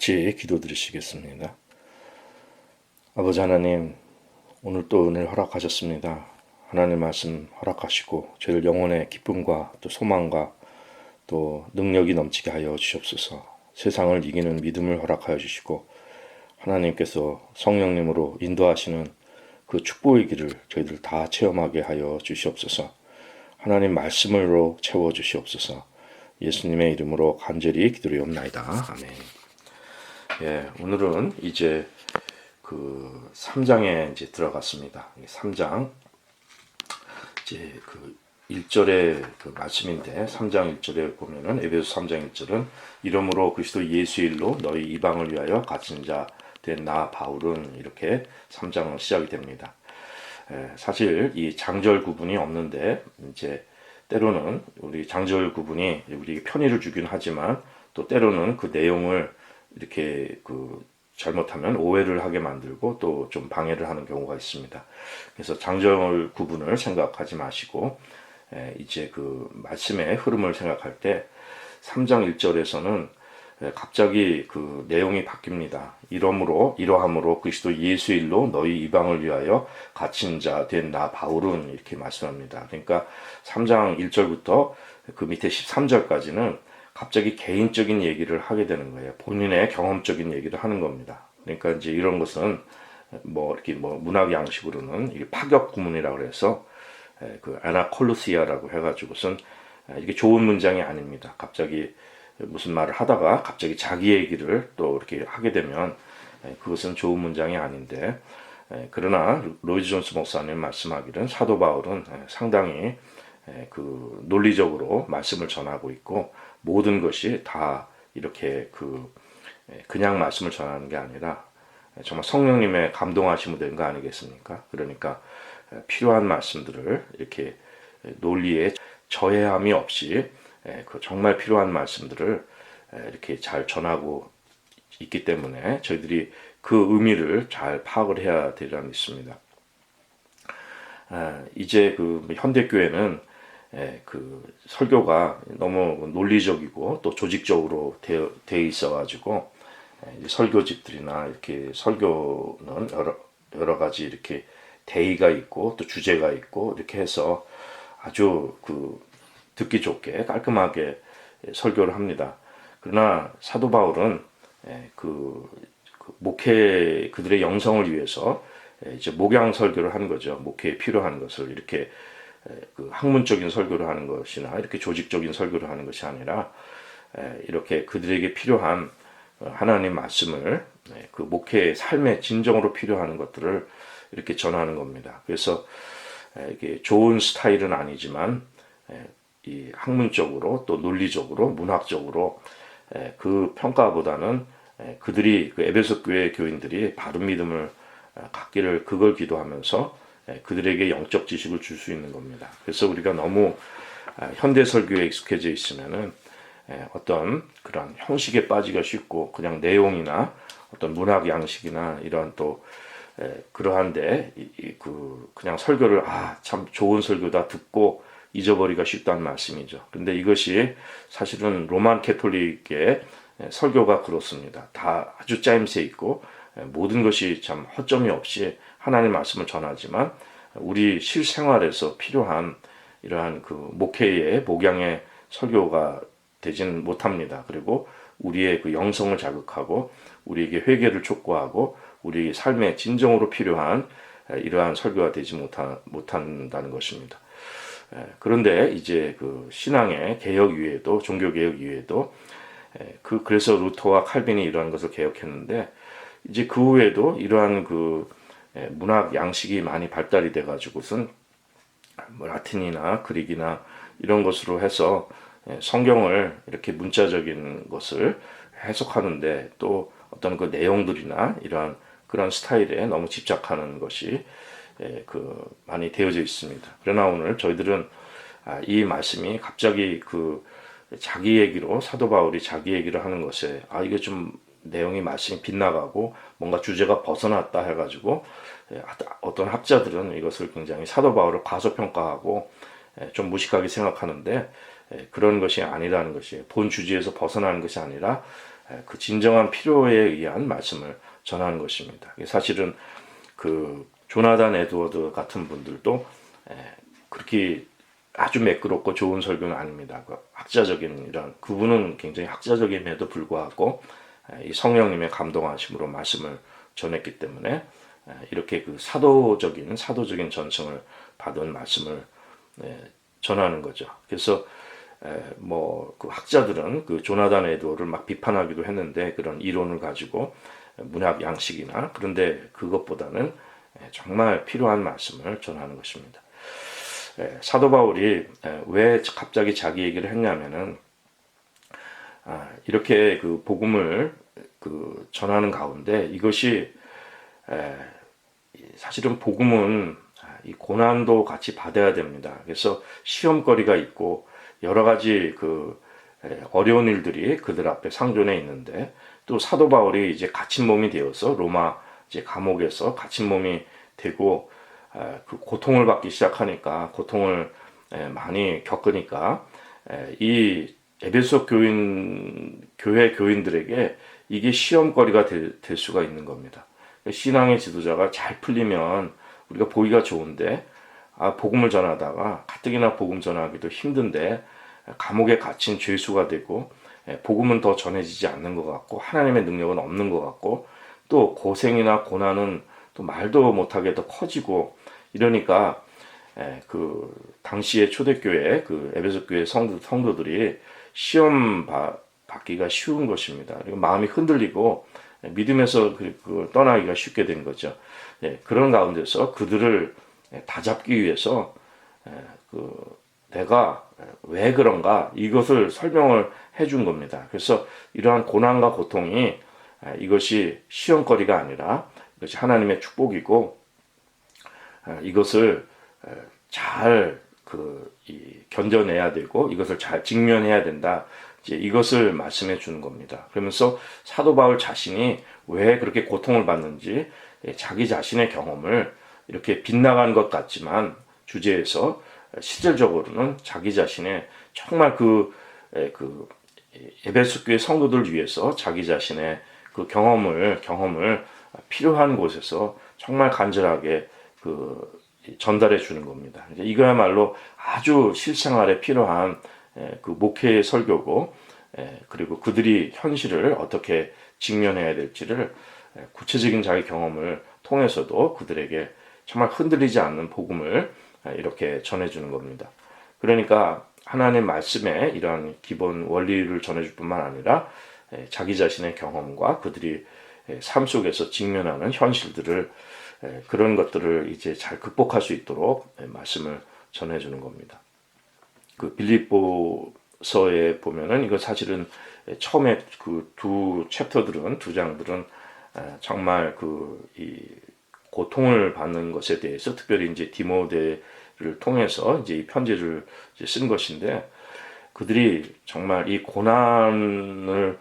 같이 기도드리시겠습니다. 아버지 하나님, 오늘 또 은혜를 허락하셨습니다. 하나님 말씀 허락하시고 저희를 영혼의 기쁨과 또 소망과 또 능력이 넘치게 하여 주시옵소서. 세상을 이기는 믿음을 허락하여 주시고 하나님께서 성령님으로 인도하시는 그 축복의 길을 저희들 다 체험하게 하여 주시옵소서. 하나님 말씀으로 채워 주시옵소서. 예수님의 이름으로 간절히 기도드리옵나이다. 아멘. 오늘은 이제 그 3장에 이제 들어갔습니다. 3장 이제 그 1절의 그 말씀인데 3장 1절에 보면은 에베소 3장 1절은 이러므로 그리스도 예수 일로 너희 이방을 위하여 갇힌 자 된 나 바울은 이렇게 3장은 시작이 됩니다. 사실 이 장절 구분이 없는데 이제 때로는 우리 장절 구분이 우리 편의를 주긴 하지만 또 때로는 그 내용을 이렇게 그 잘못하면 오해를 하게 만들고 또 좀 방해를 하는 경우가 있습니다. 그래서 장절 구분을 생각하지 마시고 이제 그 말씀의 흐름을 생각할 때 3장 1절에서는 갑자기 그 내용이 바뀝니다. 이러함으로 그리스도 예수 일로 너희 이방을 위하여 갇힌 자 된 나 바울은 이렇게 말씀합니다. 그러니까 3장 1절부터 그 밑에 13절까지는 갑자기 개인적인 얘기를 하게 되는 거예요. 본인의 경험적인 얘기를 하는 겁니다. 그러니까 이제 이런 것은 이렇게 문학 양식으로는 이게 파격 구문이라고 해서 그 아나콜루시아라고 해가지고선 이게 좋은 문장이 아닙니다. 갑자기 무슨 말을 하다가 갑자기 자기 얘기를 또 이렇게 하게 되면 그것은 좋은 문장이 아닌데, 그러나 로이드 존스 목사님 말씀하기는 사도 바울은 상당히 그 논리적으로 말씀을 전하고 있고 모든 것이 다 이렇게 그냥 말씀을 전하는 게 아니라 정말 성령님의 감동하심으로 된 거 아니겠습니까? 그러니까 필요한 말씀들을 이렇게 논리에 저해함이 없이 그 정말 필요한 말씀들을 이렇게 잘 전하고 있기 때문에 저희들이 그 의미를 잘 파악을 해야 되리라 믿습니다. 이제 그 현대교회는 그 설교가 너무 논리적이고 또 조직적으로 되어 있어가지고 설교집들이나 이렇게 설교는 여러 가지 이렇게 대의가 있고 또 주제가 있고 이렇게 해서 아주 듣기 좋게 깔끔하게 설교를 합니다. 그러나 사도 바울은 목회 그들의 영성을 위해서 이제 목양 설교를 하는 거죠. 목회에 필요한 것을 이렇게 학문적인 설교를 하는 것이나 이렇게 조직적인 설교를 하는 것이 아니라 이렇게 그들에게 필요한 하나님 말씀을 그 목회의 삶의 진정으로 필요한 것들을 이렇게 전하는 겁니다. 그래서 이게 좋은 스타일은 아니지만 이 학문적으로 또 논리적으로 문학적으로 그 평가보다는 그들이 그 에베소 교회 교인들이 바른 믿음을 갖기를 그걸 기도하면서 그들에게 영적 지식을 줄 수 있는 겁니다. 그래서 우리가 너무 현대 설교에 익숙해져 있으면은 어떤 그런 형식에 빠지기가 쉽고 그냥 내용이나 어떤 문학 양식이나 이런 또 그러한데 그냥 설교를 참 좋은 설교다 듣고 잊어버리기가 쉽다는 말씀이죠. 근데 이것이 사실은 로만 캐톨릭의 설교가 그렇습니다. 다 아주 짜임새 있고 모든 것이 참 허점이 없이 하나님의 말씀을 전하지만 우리 실생활에서 필요한 이러한 그 목회의 목양의 설교가 되지는 못합니다. 그리고 우리의 그 영성을 자극하고 우리에게 회개를 촉구하고 우리 삶의 진정으로 필요한 이러한 설교가 되지 못한다는 것입니다. 그런데 이제 그 신앙의 개혁 이후에도 종교 개혁 이후에도 그래서 루터와 칼빈이 이러한 것을 개혁했는데 이제 그 후에도 이러한 그 문학 양식이 많이 발달이 돼 가지고선 라틴이나 그릭이나 이런 것으로 해서 성경을 이렇게 문자적인 것을 해석하는데 또 어떤 그 내용들이나 이러한 그런 스타일에 너무 집착하는 것이 많이 되어져 있습니다. 그러나 오늘 저희들은 이 말씀이 갑자기 자기 얘기로 사도 바울이 자기 얘기를 하는 것에 이게 좀 내용이 말씀이 빗나가고 뭔가 주제가 벗어났다 해가지고 어떤 학자들은 이것을 굉장히 사도 바울을 과소평가하고 좀 무식하게 생각하는데 그런 것이 아니라는 것이에요. 본 주제에서 벗어나는 것이 아니라 그 진정한 필요에 의한 말씀을 전하는 것입니다. 사실은 그 조나단 에드워드 같은 분들도 그렇게 아주 매끄럽고 좋은 설교는 아닙니다. 그 학자적인 이런 그분은 굉장히 학자적임에도 불구하고 이 성령님의 감동하심으로 말씀을 전했기 때문에 이렇게 그 사도적인 전승을 받은 말씀을 전하는 거죠. 그래서 뭐 그 학자들은 그 조나단 에드워드를 막 비판하기도 했는데 그런 이론을 가지고 문학 양식이나 그런데 그것보다는 정말 필요한 말씀을 전하는 것입니다. 사도 바울이 왜 갑자기 자기 얘기를 했냐면은 이렇게 그 복음을 그 전하는 가운데 이것이 사실은 복음은 이 고난도 같이 받아야 됩니다. 그래서 시험거리가 있고 여러 가지 그 어려운 일들이 그들 앞에 상존해 있는데 또 사도 바울이 이제 갇힌 몸이 되어서 로마 이제 감옥에서 갇힌 몸이 되고 그 고통을 받기 시작하니까 고통을 많이 겪으니까 이 에베소 교회 교인들에게 이게 시험거리가 될 수가 있는 겁니다. 신앙의 지도자가 잘 풀리면 우리가 보기가 좋은데 복음을 전하다가 가뜩이나 복음 전하기도 힘든데 감옥에 갇힌 죄수가 되고 복음은 더 전해지지 않는 것 같고 하나님의 능력은 없는 것 같고 또 고생이나 고난은 또 말도 못하게 더 커지고 이러니까 그 당시의 초대교회 그 에베소 교회 성도들이 시험 받기가 쉬운 것입니다. 그리고 마음이 흔들리고 믿음에서 그 떠나기가 쉽게 된 거죠. 그런 가운데서 그들을 다잡기 위해서 내가 왜 그런가 이것을 설명을 해준 겁니다. 그래서 이러한 고난과 고통이 이것이 시험거리가 아니라 이것이 하나님의 축복이고 이것을 잘 견뎌내야 되고 이것을 잘 직면해야 된다. 이제 이것을 말씀해 주는 겁니다. 그러면서 사도 바울 자신이 왜 그렇게 고통을 받는지 자기 자신의 경험을 이렇게 빗나간 것 같지만 주제에서 실질적으로는 자기 자신의 정말 그 에베소 교회 성도들 위해서 자기 자신의 그 경험을 필요한 곳에서 정말 간절하게 전달해 주는 겁니다. 이거야말로 아주 실생활에 필요한 그 목회의 설교고, 그리고 그들이 현실을 어떻게 직면해야 될지를 구체적인 자기 경험을 통해서도 그들에게 정말 흔들리지 않는 복음을 이렇게 전해주는 겁니다. 그러니까 하나님의 말씀에 이러한 기본 원리를 전해줄 뿐만 아니라 자기 자신의 경험과 그들이 삶 속에서 직면하는 현실들을 그런 것들을 이제 잘 극복할 수 있도록 말씀을 전해주는 겁니다. 그 빌립보서에 보면은 이거 사실은 처음에 그 두 장들은 정말 이 고통을 받는 것에 대해서 특별히 이제 디모데를 통해서 이제 이 편지를 이제 쓴 것인데 그들이 정말 이 고난을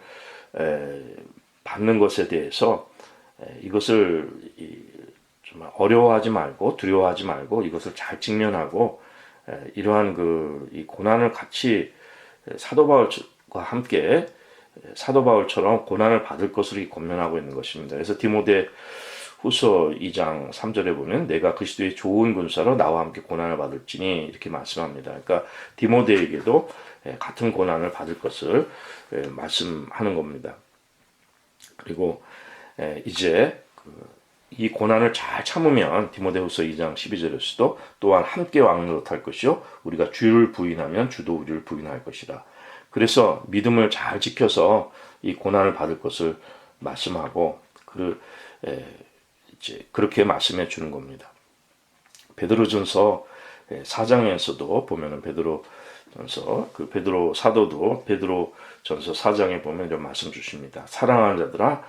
받는 것에 대해서 이것을 정말 어려워하지 말고 두려워하지 말고 이것을 잘 직면하고 이러한 이 고난을 같이 사도 바울과 함께 사도 바울처럼 고난을 받을 것을 권면하고 있는 것입니다. 그래서 디모데 후서 2장 3절에 보면 내가 그리스도의 좋은 군사로 나와 함께 고난을 받을지니 이렇게 말씀합니다. 그러니까 디모데에게도 같은 고난을 받을 것을 말씀하는 겁니다. 그리고 이제 이 고난을 잘 참으면 디모데후서 2장 12절에서도 또한 함께 왕노릇할 것이요 우리가 주를 부인하면 주도 우리를 부인할 것이라. 그래서 믿음을 잘 지켜서 이 고난을 받을 것을 말씀하고 이제 그렇게 말씀해 주는 겁니다. 베드로전서 4장에서도 보면은 베드로전서 베드로 사도도 베드로전서 4장에 보면 이런 말씀 주십니다. 사랑하는 자들아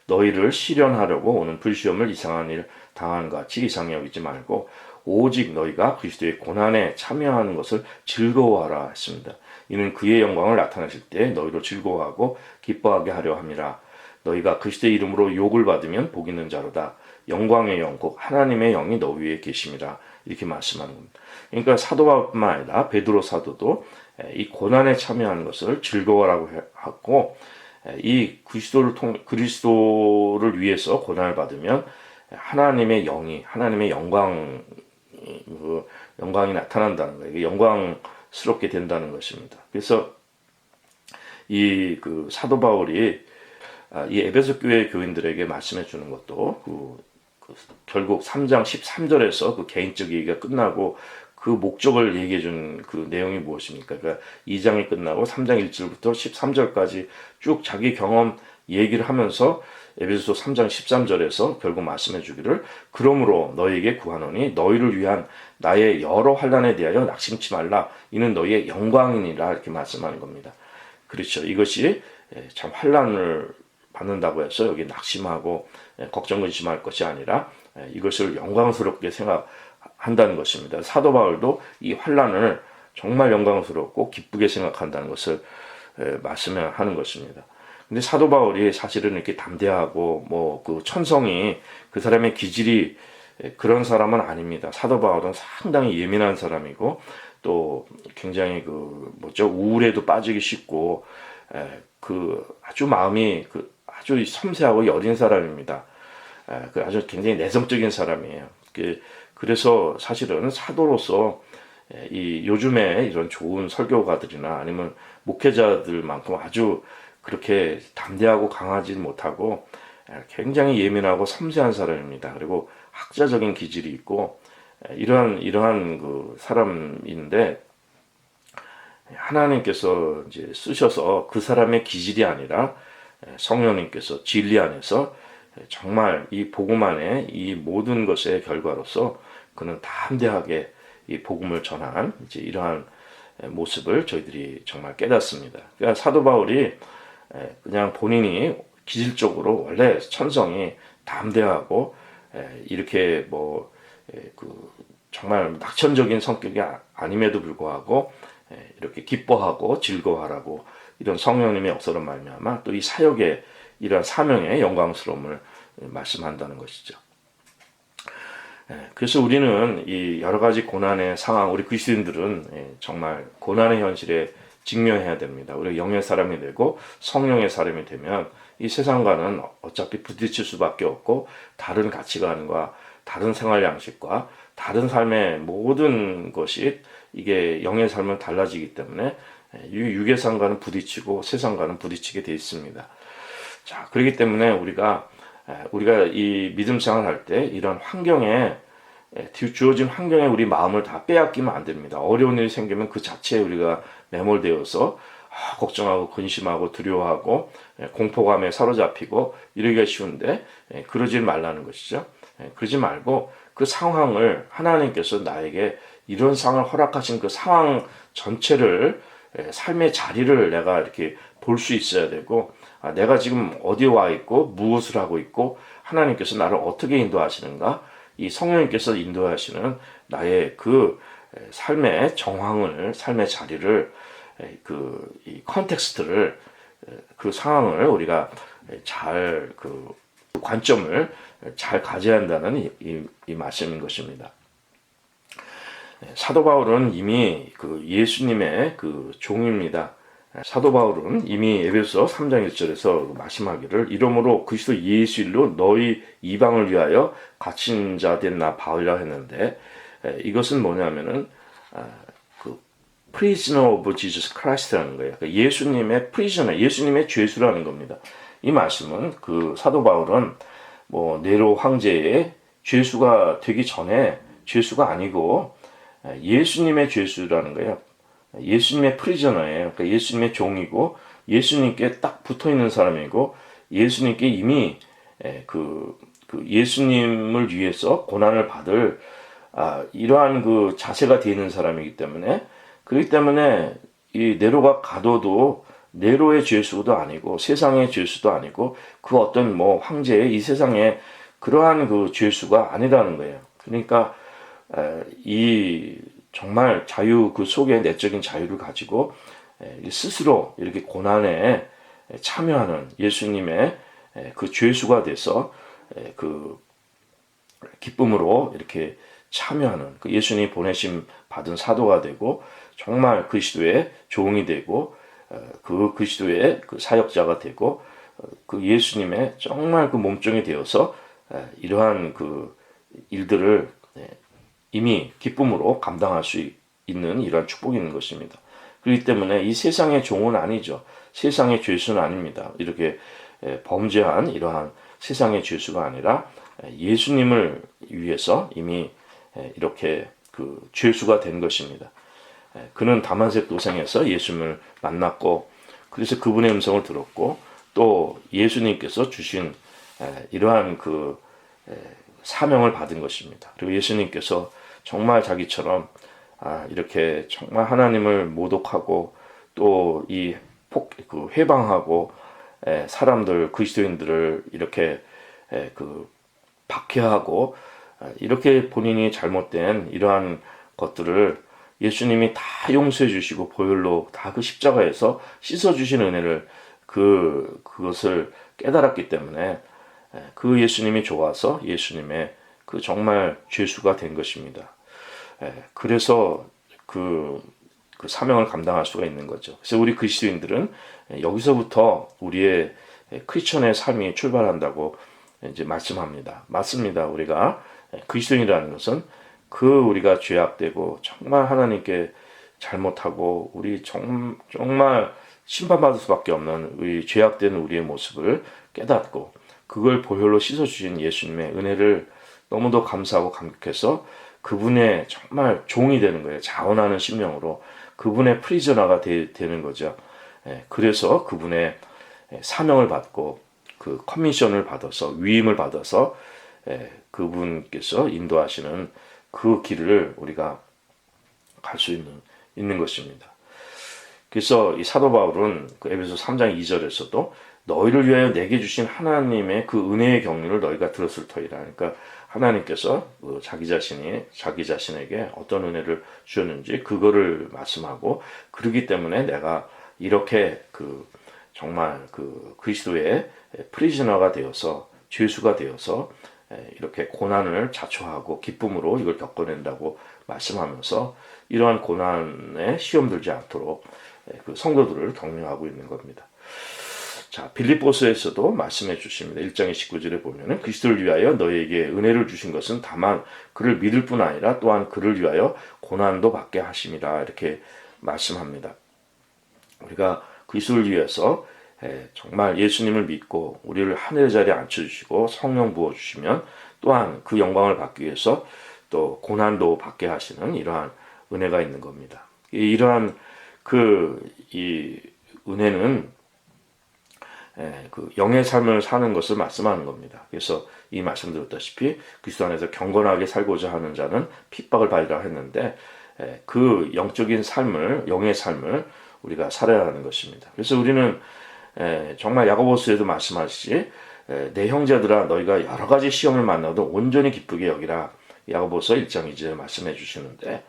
너희를 시련하려고 오는 불시험을 이상한 일 당하는 것 같이 이상히 여기지 말고 오직 너희가 그리스도의 고난에 참여하는 것을 즐거워하라 했습니다. 이는 그의 영광을 나타내실 때 너희로 즐거워하고 기뻐하게 하려 함이라. 너희가 그리스도의 이름으로 욕을 받으면 복 있는 자로다. 영광의 영 곧 하나님의 영이 너희 위에 계심이라. 이렇게 말씀하는 겁니다. 그러니까 사도 바울뿐만 아니라 베드로 사도도 이 고난에 참여하는 것을 즐거워라고 하고 이 그리스도를 위해서 고난을 받으면 하나님의 영이, 하나님의 영광이 나타난다는 거예요. 영광스럽게 된다는 것입니다. 그래서 이 사도 바울이 이 에베소 교회 교인들에게 말씀해 주는 것도 결국 3장 13절에서 그 개인적 얘기가 끝나고 그 목적을 얘기해 준 그 내용이 무엇입니까? 그러니까 2장이 끝나고 3장 1절부터 13절까지 쭉 자기 경험 얘기를 하면서 에베소 3장 13절에서 결국 말씀해 주기를, 그러므로 너희에게 구하노니 너희를 위한 나의 여러 환난에 대하여 낙심치 말라, 이는 너희의 영광이니라, 이렇게 말씀하는 겁니다. 그렇죠. 이것이 참 환난을 받는다고 해서 여기 낙심하고 걱정 근심할 것이 아니라 이것을 영광스럽게 생각한다는 것입니다. 사도 바울도 이 환난을 정말 영광스럽고 기쁘게 생각한다는 것을 말씀하는 것입니다. 근데 사도 바울이 사실은 이렇게 담대하고 그 천성이, 그 사람의 기질이 그런 사람은 아닙니다. 사도 바울은 상당히 예민한 사람이고 또 굉장히 우울에도 빠지기 쉽고 아주 마음이 아주 섬세하고 여린 사람입니다. 아주 굉장히 내성적인 사람이에요. 그래서 사실은 사도로서 이 요즘에 이런 좋은 설교가들이나 아니면 목회자들만큼 아주 그렇게 담대하고 강하지 못하고 굉장히 예민하고 섬세한 사람입니다. 그리고 학자적인 기질이 있고 이러한 그 사람인데, 하나님께서 이제 쓰셔서 그 사람의 기질이 아니라 성령님께서 진리 안에서 정말 이 복음 안에 이 모든 것의 결과로서 그는 담대하게 이 복음을 전한 이제 이러한 모습을 저희들이 정말 깨닫습니다. 그러니까 사도 바울이 그냥 본인이 기질적으로 원래 천성이 담대하고 이렇게 정말 낙천적인 성격이 아님에도 불구하고 이렇게 기뻐하고 즐거워하라고 이런 성령님의 역사로 말미암아 또 이 사역의 이러한 사명의 영광스러움을 말씀한다는 것이죠. 그래서 우리는 이 여러 가지 고난의 상황, 우리 그리스도인들은 정말 고난의 현실에 직면해야 됩니다. 우리가 영의 사람이 되고 성령의 사람이 되면 이 세상과는 어차피 부딪힐 수밖에 없고, 다른 가치관과 다른 생활 양식과 다른 삶의 모든 것이 이게 영의 삶은 달라지기 때문에 육의 삶과는 부딪히고 세상과는 부딪히게 되어 있습니다. 자, 그렇기 때문에 우리가 이 믿음 생활할 때 이런 환경에, 주어진 환경에 우리 마음을 다 빼앗기면 안 됩니다. 어려운 일이 생기면 그 자체에 우리가 매몰되어서 걱정하고 근심하고 두려워하고 공포감에 사로잡히고 이러기가 쉬운데, 그러지 말라는 것이죠. 그러지 말고 그 상황을, 하나님께서 나에게 이런 상황을 허락하신 그 상황 전체를, 삶의 자리를 내가 이렇게 볼 수 있어야 되고, 내가 지금 어디에 와 있고 무엇을 하고 있고 하나님께서 나를 어떻게 인도하시는가, 이 성령님께서 인도하시는 나의 그 삶의 정황을, 삶의 자리를, 이 컨텍스트를, 그 상황을 우리가 잘 관점을 잘 가져야 한다는 이 말씀인 것입니다. 사도 바울은 이미 예수님의 종입니다. 사도 바울은 이미 에베소 3장 1절에서 말씀하기를, 이러므로 그리스도 예수 일로 너희 이방을 위하여 갇힌 자 된 나 바울이라 했는데, 이것은 뭐냐면은 prisoner of Jesus Christ라는 거예요. 예수님의 prisoner, 예수님의 죄수라는 겁니다. 이 말씀은 사도 바울은 네로 황제의 죄수가 되기 전에 죄수가 아니고 예수님의 죄수라는 거예요. 예수님의 프리저너예요. 그러니까 예수님의 종이고 예수님께 딱 붙어 있는 사람이고, 예수님께 이미 예수님을 위해서 고난을 받을 이러한 자세가 되어 있는 사람이기 때문에, 그렇기 때문에 이 네로가 가둬도 네로의 죄수도 아니고 세상의 죄수도 아니고 그 어떤 황제의 이 세상의 그러한 죄수가 아니라는 거예요. 그러니까 정말 자유, 속에 내적인 자유를 가지고 스스로 이렇게 고난에 참여하는 예수님의 죄수가 돼서 기쁨으로 이렇게 참여하는 예수님이 보내심 받은 사도가 되고, 정말 그리스도의 종이 되고, 그 그리스도의 그 사역자가 되고 그 예수님의 정말 그 몸종이 되어서 이러한 그 일들을 이미 기쁨으로 감당할 수 있는 이러한 축복이 있는 것입니다. 그렇기 때문에 이 세상의 종은 아니죠. 세상의 죄수는 아닙니다. 이렇게 범죄한 이러한 세상의 죄수가 아니라 예수님을 위해서 이미 이렇게 그 죄수가 된 것입니다. 그는 다마색 도상에서 예수님을 만났고 그래서 그분의 음성을 들었고 또 예수님께서 주신 이러한 그 사명을 받은 것입니다. 그리고 예수님께서 정말 자기처럼 이렇게 정말 하나님을 모독하고 또 이 그 회방하고 사람들 그리스도인들을 이렇게 그 박해하고 이렇게 본인이 잘못된 이러한 것들을 예수님이 다 용서해 주시고 보혈로 다 그 십자가에서 씻어 주신 은혜를 그것을 깨달았기 때문에 그 예수님이 좋아서 예수님의 그 정말 죄수가 된 것입니다. 그래서 그 사명을 감당할 수가 있는 거죠. 그래서 우리 그리스도인들은 여기서부터 우리의 크리스천의 삶이 출발한다고 이제 말씀합니다. 맞습니다. 우리가 그리스도인이라는 것은 우리가 죄악되고 정말 하나님께 잘못하고 우리 정말 심판받을 수밖에 없는 우리 죄악된 우리의 모습을 깨닫고 그걸 보혈로 씻어주신 예수님의 은혜를 너무도 감사하고 감격해서 그분의 정말 종이 되는 거예요. 자원하는 심령으로 그분의 프리저너가 되는 거죠. 그래서 그분의 사명을 받고 그 커미션을 받아서 위임을 받아서 그분께서 인도하시는 그 길을 우리가 갈 수 있는 것입니다. 그래서 이 사도 바울은 그 에베소 3장 2절에서도 너희를 위하여 내게 주신 하나님의 그 은혜의 경륜을 너희가 들었을 터이라. 그러니까 하나님께서 자기 자신에게 어떤 은혜를 주셨는지 그거를 말씀하고 그러기 때문에 내가 이렇게 정말 그리스도의 프리즈너가 되어서 죄수가 되어서 이렇게 고난을 자초하고 기쁨으로 이걸 겪어낸다고 말씀하면서 이러한 고난에 시험 들지 않도록 그 성도들을 격려하고 있는 겁니다. 자, 빌립보서에서도 말씀해 주십니다. 1장 19절에 보면은 그리스도를 위하여 너희에게 은혜를 주신 것은 다만 그를 믿을 뿐 아니라 또한 그를 위하여 고난도 받게 하심이라 이렇게 말씀합니다. 우리가 그리스도를 위해서 정말 예수님을 믿고 우리를 하늘의 자리에 앉혀주시고 성령 부어주시면 또한 그 영광을 받기 위해서 또 고난도 받게 하시는 이러한 은혜가 있는 겁니다. 이러한 이 은혜는 그 영의 삶을 사는 것을 말씀하는 겁니다. 그래서 이 말씀드렸다시피 그리스도 안에서 경건하게 살고자 하는 자는 핍박을 받으라 했는데 그 영적인 삶을 영의 삶을 우리가 살아야 하는 것입니다. 그래서 우리는 정말 야고보서에도 말씀하시지 내 형제들아 너희가 여러 가지 시험을 만나도 온전히 기쁘게 여기라 야고보서 1장 2절에 말씀해 주시는데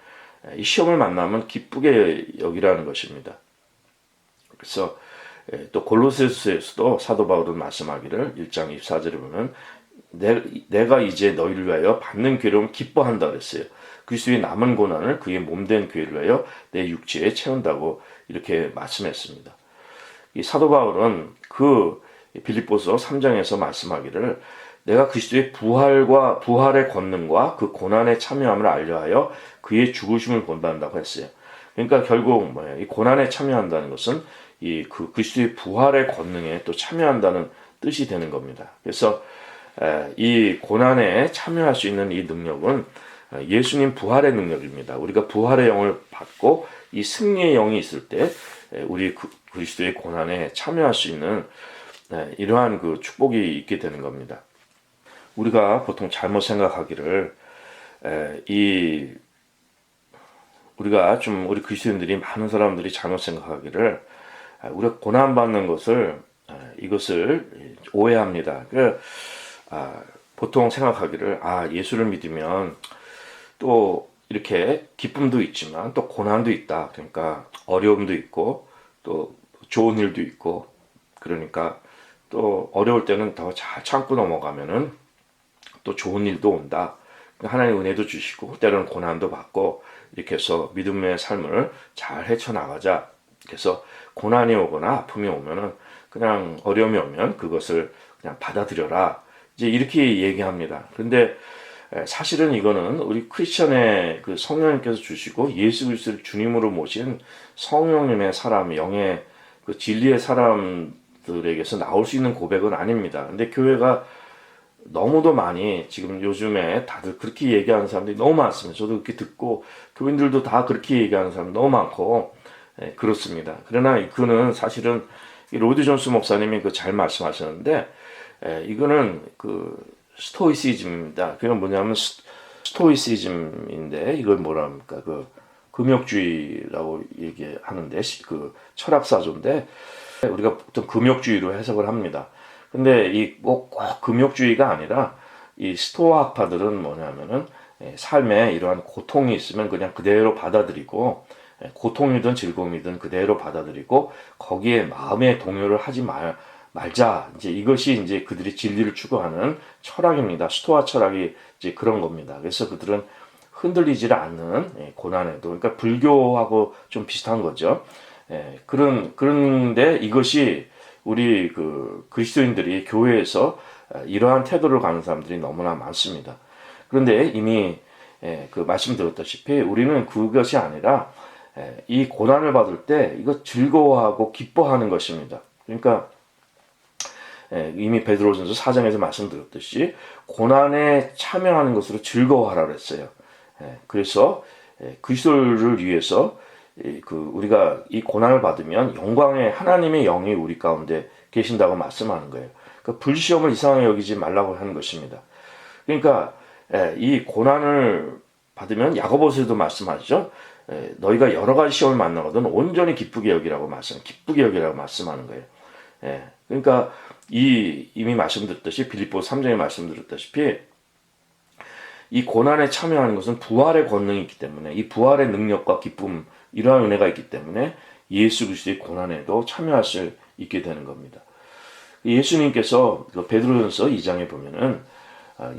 이 시험을 만나면 기쁘게 여기라는 것입니다. 그래서 또 골로새서에서도 사도 바울은 말씀하기를 1장 24절에 보면 내가 이제 너희를 위하여 받는 괴로움 기뻐한다 그랬어요. 그리스도의 남은 고난을 그의 몸된 교회를 위하여 내 육체에 채운다고 이렇게 말씀했습니다. 이 사도 바울은 빌립보서 3장에서 말씀하기를 내가 그리스도의 부활의 권능과 그 고난에 참여함을 알려하여 그의 죽으심을 본받는다고 했어요. 그러니까 결국 이 고난에 참여한다는 것은 그리스도의 부활의 권능에 또 참여한다는 뜻이 되는 겁니다. 그래서 이 고난에 참여할 수 있는 이 능력은 예수님 부활의 능력입니다. 우리가 부활의 영을 받고 이 승리의 영이 있을 때 우리 그리스도의 고난에 참여할 수 있는 이러한 그 축복이 있게 되는 겁니다. 우리가 보통 잘못 생각하기를 우리 그리스도인들이 많은 사람들이 잘못 생각하기를 우리가 고난받는 이것을 오해합니다. 보통 생각하기를 예수를 믿으면 또 이렇게 기쁨도 있지만 또 고난도 있다. 그러니까 어려움도 있고 또 좋은 일도 있고 그러니까 또 어려울 때는 더 잘 참고 넘어가면은 또 좋은 일도 온다. 하나님 은혜도 주시고 때로는 고난도 받고 이렇게 해서 믿음의 삶을 잘 헤쳐나가자. 그래서 고난이 오거나 아픔이 오면은 그냥 어려움이 오면 그것을 그냥 받아들여라. 이제 이렇게 얘기합니다. 그런데 사실은 이거는 우리 크리스천의 그 성령님께서 주시고 예수 그리스도를 주님으로 모신 성령님의 사람, 영의 그 진리의 사람들에게서 나올 수 있는 고백은 아닙니다. 근데 교회가 너무도 많이 지금 요즘에 다들 그렇게 얘기하는 사람들이 너무 많습니다. 저도 그렇게 듣고 교인들도 다 그렇게 얘기하는 사람 너무 많고 그렇습니다. 그러나 그는 사실은 로드 존스 목사님이 그 잘 말씀하셨는데 이거는 그 스토이시즘입니다. 그건 뭐냐면 스토이시즘인데 이걸 뭐라 합니까? 그 금욕주의라고 얘기하는데 그 철학사조인데 우리가 보통 금욕주의로 해석을 합니다. 근데 이 꼭 금욕주의가 아니라 이 스토아 학파들은 뭐냐면은 삶에 이러한 고통이 있으면 그냥 그대로 받아들이고 고통이든 즐거움이든 그대로 받아들이고 거기에 마음의 동요를 하지 말자. 이제 이것이 이제 그들이 진리를 추구하는 철학입니다. 스토아 철학이 이제 그런 겁니다. 그래서 그들은 흔들리지를 않는 고난에도 그러니까 불교하고 좀 비슷한 거죠. 그런데 이것이 우리 그 그리스도인들이 교회에서 이러한 태도를 가는 사람들이 너무나 많습니다. 그런데 이미 그 말씀드렸다시피 우리는 그것이 아니라 이 고난을 받을 때 이거 즐거워하고 기뻐하는 것입니다. 그러니까 이미 베드로전서 4장에서 말씀드렸듯이 고난에 참여하는 것으로 즐거워하라 그랬어요. 그래서 그리스도를 위해서 우리가 이 고난을 받으면 영광의 하나님의 영이 우리 가운데 계신다고 말씀하는 거예요. 그 불시험을 이상하게 여기지 말라고 하는 것입니다. 그러니까 이 고난을 받으면 야고보서에도 말씀하죠. 너희가 여러 가지 시험을 만나거든 온전히 기쁘게 여기라고 말씀하는 거예요. 그러니까 이미 말씀드렸듯이 빌립보 3장에 말씀드렸다시피 이 고난에 참여하는 것은 부활의 권능이 있기 때문에 이 부활의 능력과 기쁨 이러한 은혜가 있기 때문에 예수 그리스도의 고난에도 참여할 수 있게 되는 겁니다. 예수님께서 베드로전서 2장에 보면은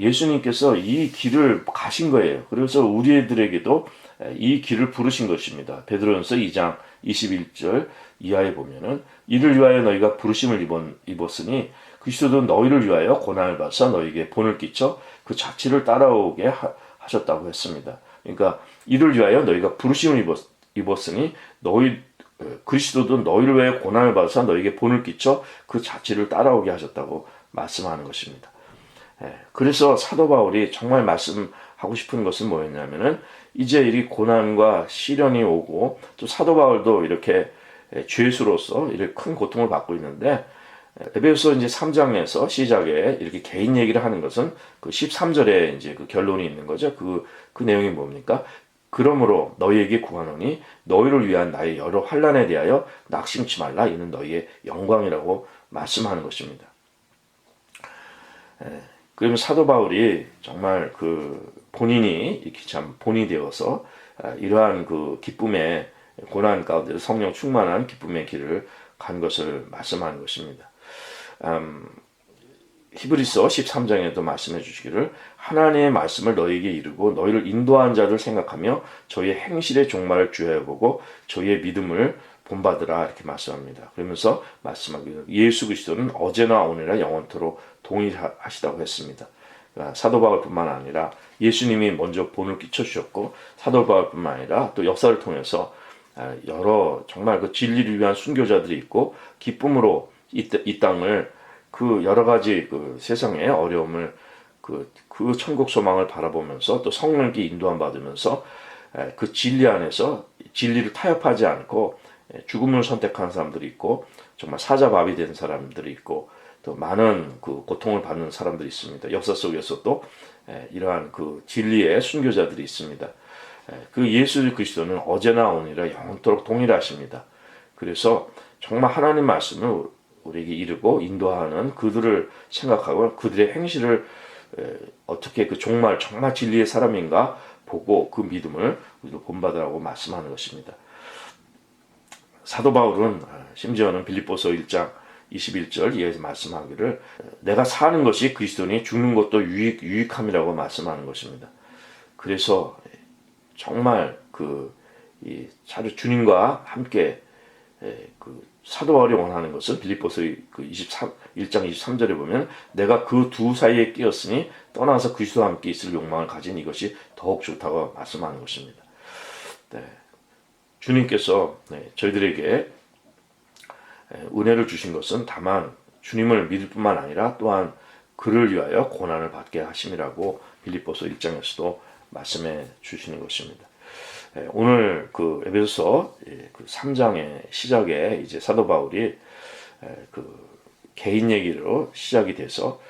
예수님께서 이 길을 가신 거예요. 그래서 우리들에게도 이 길을 부르신 것입니다. 베드로전서 2장 21절 이하에 보면은 이를 위하여 너희가 부르심을 입었으니 그리스도도 너희를 위하여 고난을 받아 너희에게 본을 끼쳐 그 자취를 따라오게 하셨다고 했습니다. 그러니까 이를 위하여 너희가 부르심을 입었으니 그리스도도 너희를 위하여 고난을 받아서 너희에게 본을 끼쳐 그 자취를 따라오게 하셨다고 말씀하는 것입니다. 그래서 사도 바울이 정말 말씀하고 싶은 것은 뭐였냐면은 이제 이 고난과 시련이 오고 또 사도 바울도 이렇게 죄수로서 이렇게 큰 고통을 받고 있는데 에베소서 이제 3장에서 시작에 이렇게 개인 얘기를 하는 것은 그 13절에 이제 그 결론이 있는 거죠. 그 내용이 뭡니까? 그러므로 너희에게 구하노니 너희를 위한 나의 여러 환난에 대하여 낙심치 말라. 이는 너희의 영광이라고 말씀하는 것입니다. 그러면 사도 바울이 정말 그 본인이 이렇게 참 본이 되어서 이러한 그 기쁨의 고난 가운데 성령 충만한 기쁨의 길을 간 것을 말씀하는 것입니다. 히브리서 13장에도 말씀해 주시기를 하나님의 말씀을 너희에게 이르고 너희를 인도한 자들 생각하며 저희의 행실의 종말을 주의하여 보고 저희의 믿음을 본받으라 이렇게 말씀합니다. 그러면서 말씀하기를 예수 그리스도는 어제나 오늘이나 영원토록 동일하시다고 했습니다. 그러니까 사도 바울뿐만 아니라 예수님이 먼저 본을 끼쳐주셨고 사도 바울뿐만 아니라 또 역사를 통해서 여러 정말 그 진리를 위한 순교자들이 있고 기쁨으로 이 땅을 그 여러 가지 그 세상의 어려움을 그 천국 소망을 바라보면서 또 성령께 인도함 받으면서 그 진리 안에서 진리를 타협하지 않고 죽음을 선택한 사람들이 있고 정말 사자밥이 된 사람들이 있고 또 많은 그 고통을 받는 사람들이 있습니다. 역사 속에서도 이러한 그 진리의 순교자들이 있습니다. 그 예수 그리스도는 어제나 오늘이나 영원토록 동일하십니다. 그래서 정말 하나님 말씀을 우리에게 이르고 인도하는 그들을 생각하고 그들의 행실을 어떻게 그 정말 진리의 사람인가 보고 그 믿음을 우리도 본받으라고 말씀하는 것입니다. 사도 바울은 심지어는 빌립보서 1장 21절 이하에서 말씀하기를 내가 사는 것이 그리스도니 죽는 것도 유익함이라고 말씀하는 것입니다. 그래서 정말 주님과 함께 그 사도 바울이 원하는 것은 빌립보서의 그 1장 23절에 보면 내가 그 두 사이에 끼었으니 떠나서 그리스도와 함께 있을 욕망을 가진 이것이 더욱 좋다고 말씀하는 것입니다. 네. 주님께서 저희들에게 은혜를 주신 것은 다만 주님을 믿을 뿐만 아니라 또한 그를 위하여 고난을 받게 하심이라고 빌립보서 1장에서도 말씀해 주시는 것입니다. 오늘 그 에베소서 그 3장의 시작에 이제 사도 바울이 그 개인 얘기로 시작이 돼서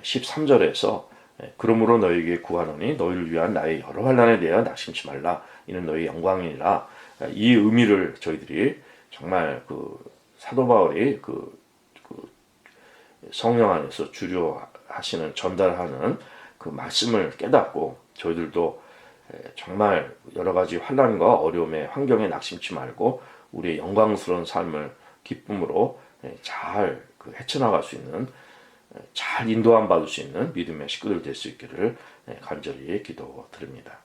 13절에서 그러므로 너희에게 구하노니 너희를 위한 나의 여러 환난에 대하여 낙심치 말라 이는 너희 영광이니라. 이 의미를 저희들이 정말 그 사도 바울이 그 성령 안에서 주류하시는 전달하는 그 말씀을 깨닫고 저희들도 정말 여러 가지 환난과 어려움의 환경에 낙심치 말고 우리의 영광스러운 삶을 기쁨으로 잘 헤쳐나갈 수 있는, 잘 인도함 받을 수 있는 믿음의 식구들 될 수 있기를 간절히 기도드립니다.